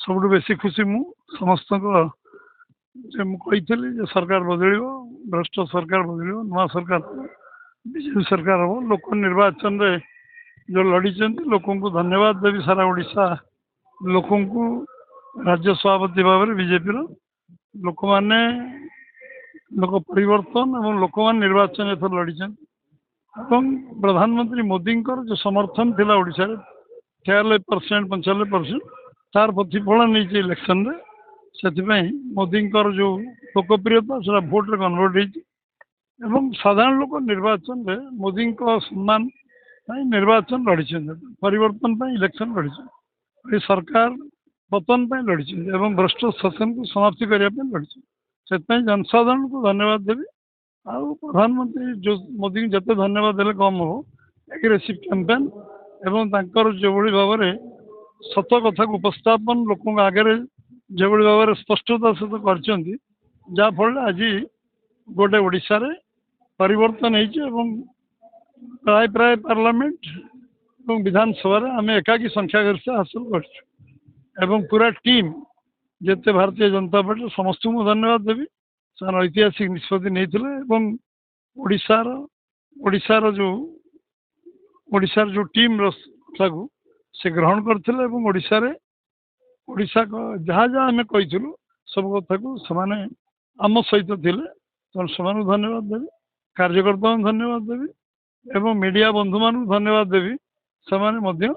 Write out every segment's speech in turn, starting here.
ସବୁଠୁ ବେଶୀ ଖୁସି ମୁଁ ସମସ୍ତଙ୍କ ଯେ ମୁଁ କହିଥିଲି ଯେ ସରକାର ବଦଳିବ, ଭ୍ରଷ୍ଟ ସରକାର ବଦଳିବ, ନୂଆ ସରକାର ବିଜେପି ସରକାର ହେବ। ଲୋକ ନିର୍ବାଚନରେ ଯେଉଁ ଲଢ଼ିଛନ୍ତି ଲୋକଙ୍କୁ ଧନ୍ୟବାଦ ଦେବି। ସାରା ଓଡ଼ିଶା ଲୋକଙ୍କୁ ରାଜ୍ୟ ସଭାପତି ଭାବରେ ବିଜେପିର ଲୋକମାନେ ଲୋକ ପରିବର୍ତ୍ତନ ଏବଂ ଲୋକମାନେ ନିର୍ବାଚନ ଏଥର ଲଢ଼ିଛନ୍ତି ଏବଂ ପ୍ରଧାନମନ୍ତ୍ରୀ ମୋଦିଙ୍କର ଯେଉଁ ସମର୍ଥନ ଥିଲା ଓଡ଼ିଶାରେ 93% 95% ତାର ପ୍ରତିଫଳନ ନେଇଛି ଇଲେକ୍ସନରେ। ସେଥିପାଇଁ ମୋଦିଙ୍କର ଯେଉଁ ଲୋକପ୍ରିୟତା ସେଟା ଭୋଟରେ କନଭର୍ଟ ହେଇଛି ଏବଂ ସାଧାରଣ ଲୋକ ନିର୍ବାଚନରେ ମୋଦିଙ୍କ ସମ୍ମାନ ପାଇଁ ନିର୍ବାଚନ ଲଢ଼ିଛନ୍ତି, ପରିବର୍ତ୍ତନ ପାଇଁ ଇଲେକ୍ସନ ଲଢ଼ିଛନ୍ତି, ଏ ସରକାର ପତନ ପାଇଁ ଲଢ଼ିଛନ୍ତି ଏବଂ ଭ୍ରଷ୍ଟ ଶାସନକୁ ସମାପ୍ତି କରିବା ପାଇଁ ଲଢ଼ିଛନ୍ତି। ସେଥିପାଇଁ ଜନସାଧାରଣଙ୍କୁ ଧନ୍ୟବାଦ ଦେବି। ଆଉ ପ୍ରଧାନମନ୍ତ୍ରୀ ଯେଉଁ ମୋଦିଙ୍କୁ ଯେତେ ଧନ୍ୟବାଦ ଦେଲେ କମ୍ ହେବ। ଏଗ୍ରେସିଭ୍ କ୍ୟାମ୍ପେନ୍ ଏବଂ ତାଙ୍କର ଯେଉଁଭଳି ଭାବରେ ସତ କଥାକୁ ଉପସ୍ଥାପନ ଲୋକଙ୍କ ଆଗରେ ଯେଭଳି ଭାବରେ ସ୍ପଷ୍ଟତା ସହିତ କରିଛନ୍ତି, ଯାହାଫଳରେ ଆଜି ଗୋଟେ ଓଡ଼ିଶାରେ ପରିବର୍ତ୍ତନ ହେଇଛି ଏବଂ ପ୍ରାୟ ପାର୍ଲାମେଣ୍ଟ ଏବଂ ବିଧାନସଭାରେ ଆମେ ଏକାକୀ ସଂଖ୍ୟାଗରିଷ୍ଠ ହାସଲ କରିଛୁ ଏବଂ ପୁରା ଟିମ୍ ଯେତେ ଭାରତୀୟ ଜନତା ପାର୍ଟି ସମସ୍ତଙ୍କୁ ମୁଁ ଧନ୍ୟବାଦ ଦେବି। ସେମାନେ ଐତିହାସିକ ନିଷ୍ପତ୍ତି ନେଇଥିଲେ ଏବଂ ଓଡ଼ିଶାର ଯେଉଁ ଟିମ୍ର କଥାକୁ ସେ ଗ୍ରହଣ କରିଥିଲେ ଏବଂ ଓଡ଼ିଶା ଯାହା ଯାହା ଆମେ କହିଥିଲୁ ସବୁ କଥାକୁ ସେମାନେ ଆମ ସହିତ ଥିଲେ। ତେଣୁ ସେମାନଙ୍କୁ ଧନ୍ୟବାଦ ଦେବି, କାର୍ଯ୍ୟକର୍ତ୍ତାଙ୍କୁ ଧନ୍ୟବାଦ ଦେବି ଏବଂ ମିଡ଼ିଆ ବନ୍ଧୁମାନଙ୍କୁ ଧନ୍ୟବାଦ ଦେବି। ସେମାନେ ମଧ୍ୟ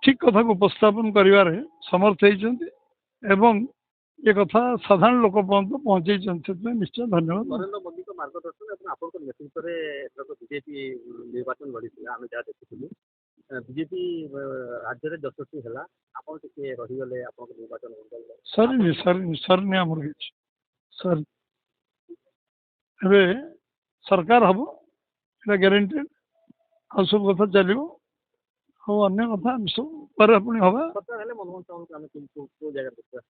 ଠିକ୍ କଥାକୁ ଉପସ୍ଥାପନ କରିବାରେ ସମର୍ଥ ହେଇଛନ୍ତି ଏବଂ ଏ କଥା ସାଧାରଣ ଲୋକ ପର୍ଯ୍ୟନ୍ତ ପହଞ୍ଚେଇଛନ୍ତି। ସେଥିପାଇଁ ନିଶ୍ଚୟ ଧନ୍ୟବାଦ। ନରେନ୍ଦ୍ର ମୋଦିଙ୍କ ମାର୍ଗଦର୍ଶନ ଏବଂ ଆପଣଙ୍କ ନେତୃତ୍ୱରେ ଏଥରକ ବିଜେପି ନିର୍ବାଚନ ଲଢ଼ିଥିଲା, ଆମେ ଯାହା ଦେଖିଥିଲୁ। ବିଜେପି ରାଜ୍ୟରେ ଯଶସ୍ୱୀ ହେଲା, ଆପଣ ଟିକେ ରହିଗଲେ ଆପଣଙ୍କ ନିର୍ବାଚନ ସରିନି ଆମର କିଛି ସରି ଏବେ ସରକାର ହେବ, ଏଇଟା ଗ୍ୟାରେଣ୍ଟେଡ୍। ଆଉ ସବୁ କଥା ଚାଲିବ ଆଉ ଅନ୍ୟ କଥା ଆମେ ସବୁ ପରେ ପୁଣି ହେବା। ସରକାର ହେଲେ ମନମୋହନ ସାହୁଙ୍କୁ ଆମେ କେଉଁ ଜାଗାରେ ଦେଖିବା?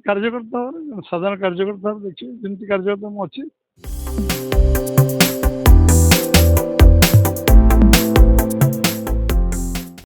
କାର୍ଯ୍ୟକର୍ତ୍ତା ଭାବରେ ସାଧାରଣ କାର୍ଯ୍ୟକର୍ତ୍ତା ଭାବରେ ଦେଖିବେ ଯେମିତି କାର୍ଯ୍ୟକର୍ତ୍ତା ମୁଁ ଅଛି।